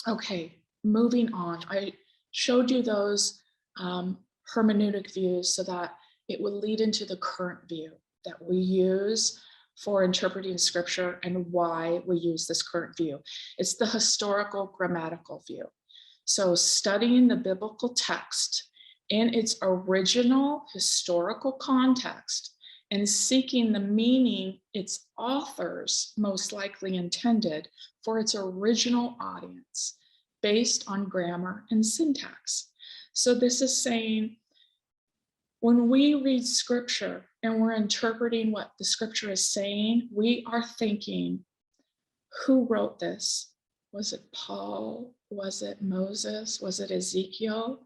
Okay, moving on. I showed you those hermeneutic views so that it would lead into the current view that we use for interpreting scripture and why we use this current view. It's the historical grammatical view. So studying the biblical text in its original historical context and seeking the meaning its authors most likely intended for its original audience based on grammar and syntax. So this is saying when we read scripture and we're interpreting what the scripture is saying, we are thinking, who wrote this? Was it Paul? Was it Moses? Was it Ezekiel?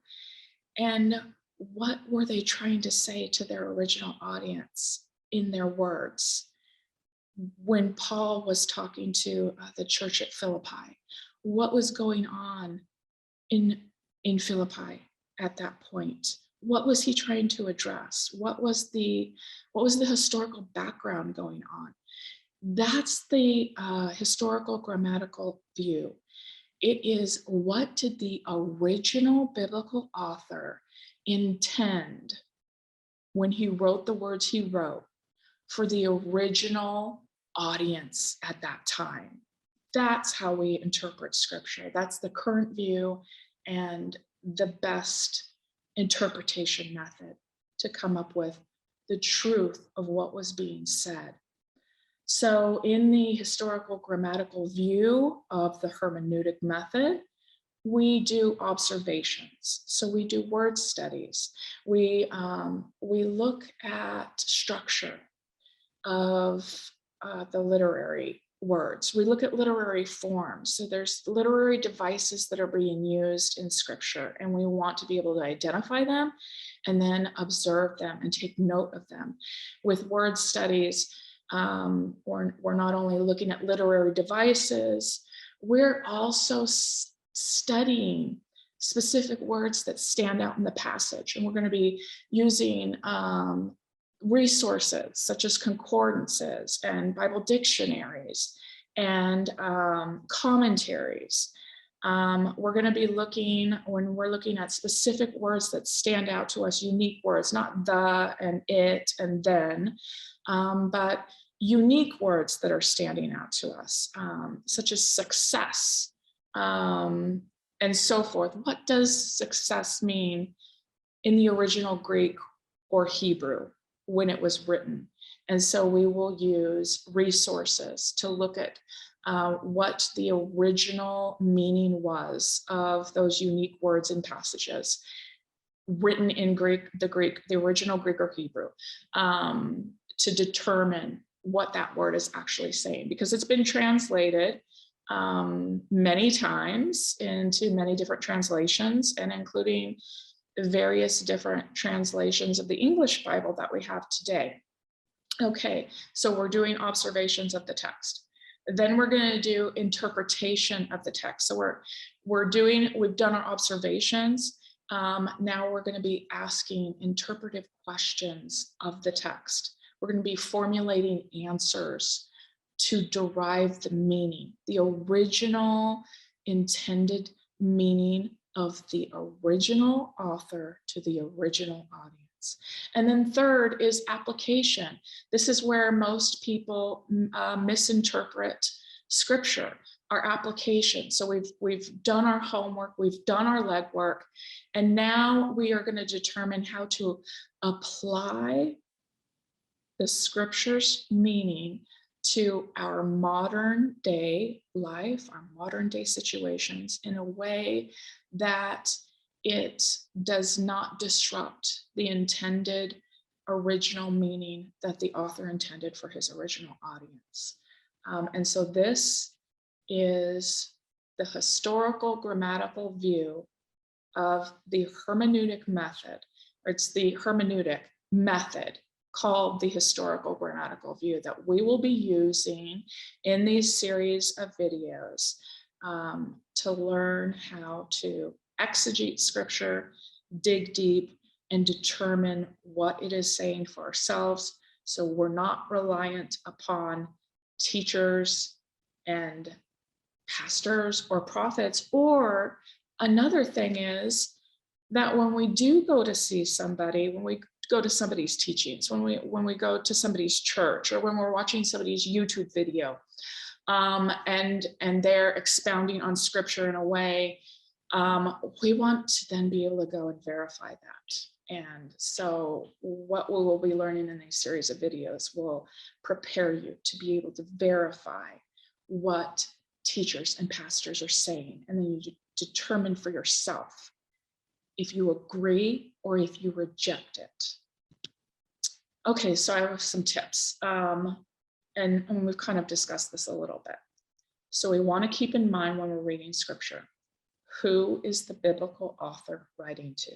And what were they trying to say to their original audience in their words? When Paul was talking to the church at Philippi, what was going on in Philippi at that point? What was he trying to address? What was the historical background going on? That's the historical grammatical view. It is, what did the original biblical author intend when he wrote the words he wrote for the original audience at that time? That's how we interpret scripture. That's the current view and the best interpretation method to come up with the truth of what was being said. So in the historical grammatical view of the hermeneutic method, we do observations. So we do word studies. We look at structure of the literary words. We look at literary forms. So there's literary devices that are being used in scripture, and we want to be able to identify them and then observe them and take note of them. With word studies, we're not only looking at literary devices, we're also studying specific words that stand out in the passage. And we're going to be using resources such as concordances and Bible dictionaries and commentaries. We're going to be looking, when we're looking at specific words that stand out to us, unique words, not the and it and then, but unique words that are standing out to us, such as success and so forth. What does success mean in the original Greek or Hebrew when it was written? And so we will use resources to look at what the original meaning was of those unique words and passages written in the original Greek or Hebrew, to determine what that word is actually saying, because it's been translated many times into many different translations, and including various different translations of the English Bible that we have today. Okay, so we're doing observations of the text. Then we're going to do interpretation of the text. So we've done our observations. Now we're going to be asking interpretive questions of the text. We're going to be formulating answers to derive the meaning, the original intended meaning of the original author to the original audience. And then third is application. This is where most people misinterpret scripture, our application. So we've done our homework, we've done our legwork, and now we are going to determine how to apply the scripture's meaning to our modern day life, our modern day situations, in a way that it does not disrupt the intended original meaning that the author intended for his original audience. And so this is the historical grammatical view of the hermeneutic method, or it's the hermeneutic method called the historical grammatical view that we will be using in these series of videos to learn how to exegete scripture, dig deep, and determine what it is saying for ourselves, so we're not reliant upon teachers and pastors or prophets. Or another thing is that when we do go to see somebody, when we go to somebody's teachings, when we go to somebody's church, or when we're watching somebody's YouTube video, and they're expounding on scripture in a way, we want to then be able to go and verify that. And so what we will be learning in these series of videos will prepare you to be able to verify what teachers and pastors are saying, and then you determine for yourself if you agree or if you reject it. Okay, so I have some tips, and we've kind of discussed this a little bit. So we want to keep in mind when we're reading scripture, who is the biblical author writing to?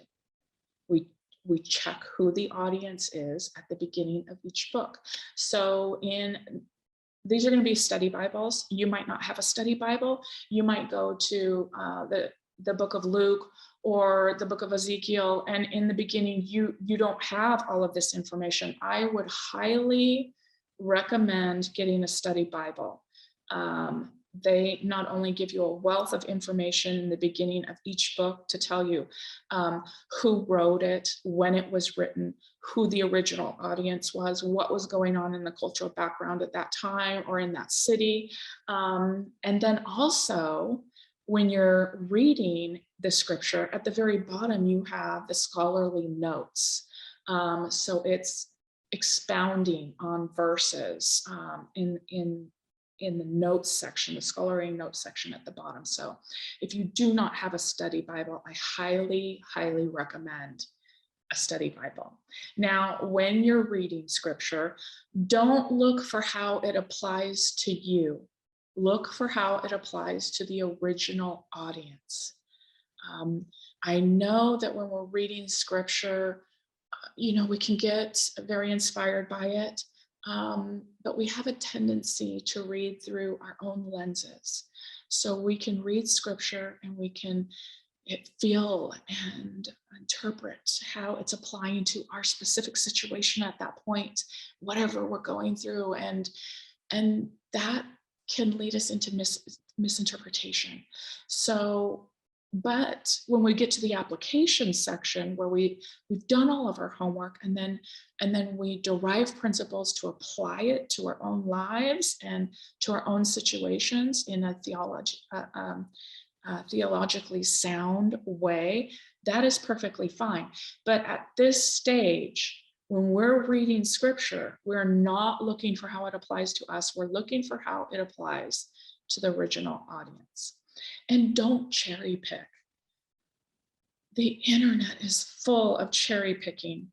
We check who the audience is at the beginning of each book. So these are going to be study Bibles. You might not have a study Bible. You might go to the book of Luke or the book of Ezekiel, and in the beginning, you don't have all of this information. I would highly recommend getting a study Bible. They not only give you a wealth of information in the beginning of each book to tell you who wrote it, when it was written, who the original audience was, what was going on in the cultural background at that time or in that city. And then also, when you're reading the scripture, at the very bottom, you have the scholarly notes. So it's expounding on verses in the notes section, the scholarly notes section at the bottom. So if you do not have a study Bible, I highly, highly recommend a study Bible. Now, when you're reading scripture, don't look for how it applies to you. Look for how it applies to the original audience. I know that when we're reading scripture, we can get very inspired by it. But we have a tendency to read through our own lenses. So we can read scripture and we can feel and interpret how it's applying to our specific situation at that point, whatever we're going through. And that can lead us into misinterpretation. So, but when we get to the application section where we've done all of our homework, and then we derive principles to apply it to our own lives and to our own situations in a theologically sound way, that is perfectly fine. But at this stage, when we're reading scripture, we're not looking for how it applies to us. We're looking for how it applies to the original audience. And don't cherry pick. The internet is full of cherry picking.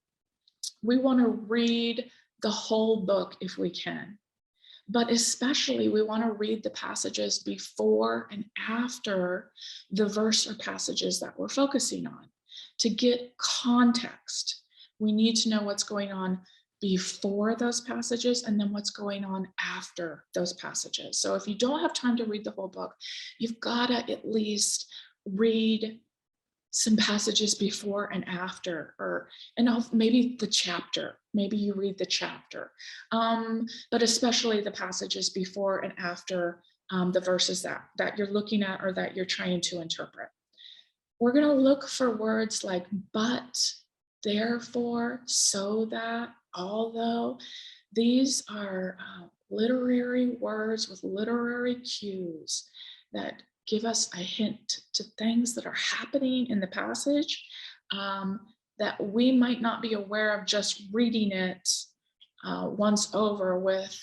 We want to read the whole book if we can, but especially we want to read the passages before and after the verse or passages that we're focusing on. To get context, we need to know what's going on before those passages and then what's going on after those passages. So if you don't have time to read the whole book, you've got to at least read some passages before and after, and maybe the chapter. Maybe you read the chapter, but especially the passages before and after the verses that you're looking at or that you're trying to interpret. We're going to look for words like but, therefore, so that, although. These are literary words with literary cues that give us a hint to things that are happening in the passage that we might not be aware of just reading it once over with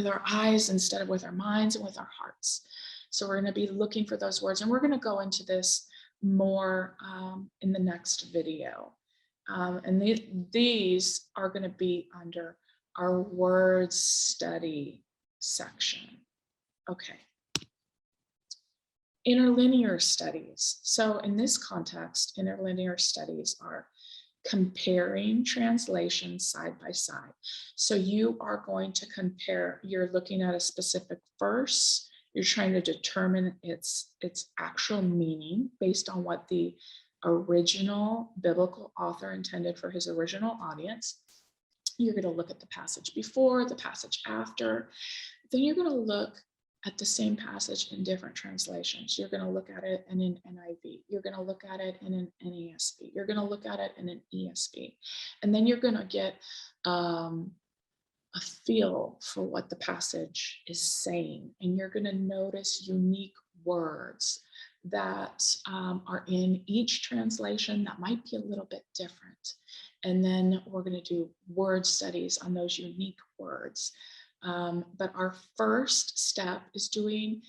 our eyes instead of with our minds and with our hearts. So we're going to be looking for those words, and we're going to go into this more in the next video. And these are going to be under our word study section. Okay. Interlinear studies. So in this context, interlinear studies are comparing translations side by side. So you are going to compare, you're looking at a specific verse, you're trying to determine its actual meaning based on what the original biblical author intended for his original audience. You're going to look at the passage before, the passage after. Then you're going to look at the same passage in different translations. You're going to look at it in an NIV. You're going to look at it in an NASB. You're going to look at it in an ESV. And then you're going to get a feel for what the passage is saying. And you're going to notice unique words that are in each translation that might be a little bit different. And then we're going to do word studies on those unique words. But our first step is doing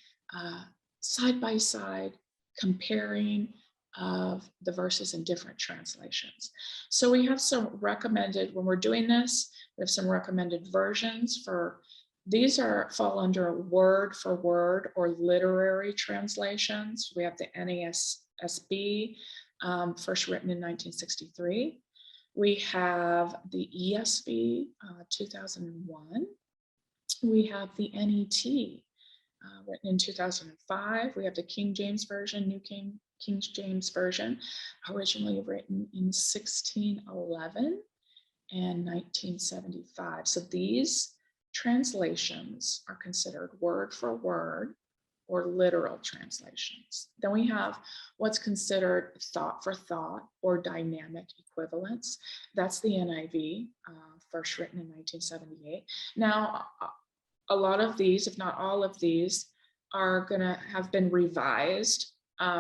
side-by-side comparing of the verses in different translations. So we have some recommended, when we're doing this, we have some recommended versions for, these fall under word for word or literary translations. We have the NASB, first written in 1963. We have the ESV, 2001. We have the NET, written in 2005. We have the King James Version, New King James Version, originally written in 1611 and 1975. So these translations are considered word for word or literal translations. Then we have what's considered thought for thought or dynamic equivalence. That's the NIV, first written in 1978. Now, a lot of these, if not all of these, are gonna have been revised.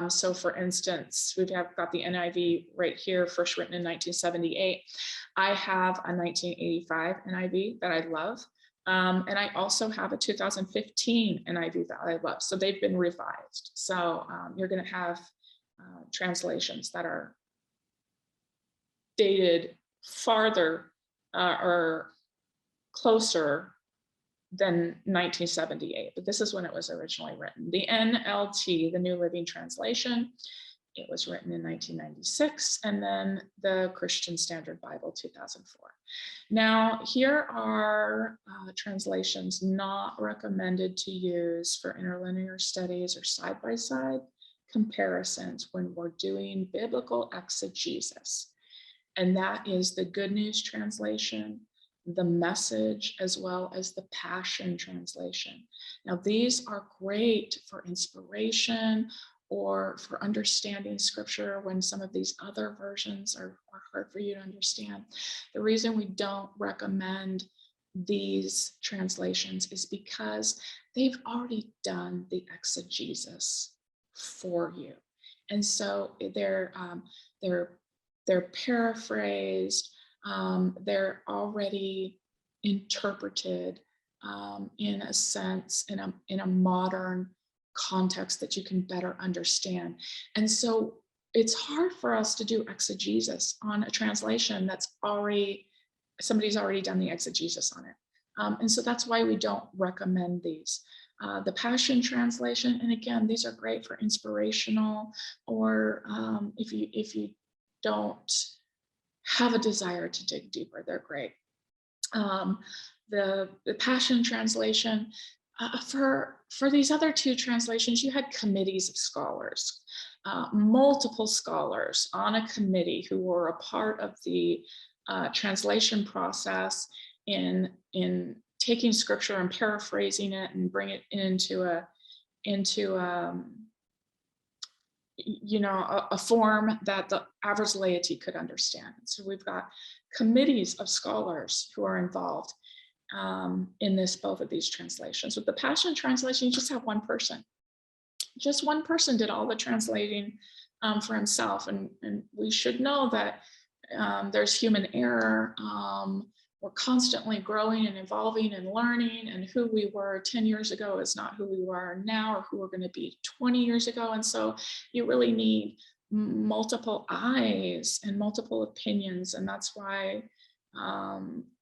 So for instance, we've got the NIV right here, first written in 1978. I have a 1985 NIV that I love. And I also have a 2015 NIV that I love. So they've been revised. So you're going to have translations that are dated farther or closer than 1978, but this is when it was originally written. The NLT, the New Living Translation, it was written in 1996, and then the Christian Standard Bible, 2004. Now, here are translations not recommended to use for interlinear studies or side-by-side comparisons when we're doing biblical exegesis. And that is the Good News Translation, the Message, as well as the Passion Translation. Now, these are great for inspiration or for understanding scripture when some of these other versions are hard for you to understand. The reason we don't recommend these translations is because they've already done the exegesis for you. And so they're paraphrased, they're already interpreted in a sense, in a modern context that you can better understand. And so it's hard for us to do exegesis on a translation that's somebody's already done the exegesis on it. And so that's why we don't recommend these. The Passion Translation, and again, these are great for inspirational, or if you don't have a desire to dig deeper, they're great. The Passion Translation, for these other two translations, you had committees of scholars, multiple scholars on a committee who were a part of the translation process in taking scripture and paraphrasing it and bring it into a form that the average laity could understand. So we've got committees of scholars who are involved in both of these translations. With the Passion Translation, you just have one person. Just one person did all the translating for himself. And we should know that there's human error. We're constantly growing and evolving and learning, and who we were 10 years ago is not who we are now, or who we're going to be 20 years ago. And so you really need multiple eyes and multiple opinions. And that's why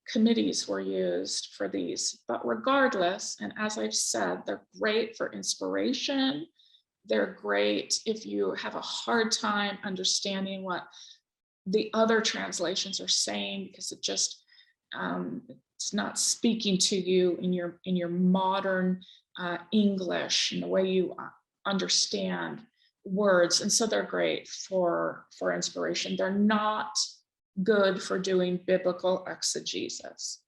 committees were used for these. But regardless, and as I've said, they're great for inspiration. They're great if you have a hard time understanding what the other translations are saying, because it just it's not speaking to you in your modern English and the way you understand words. And so they're great for inspiration. They're not good for doing biblical exegesis.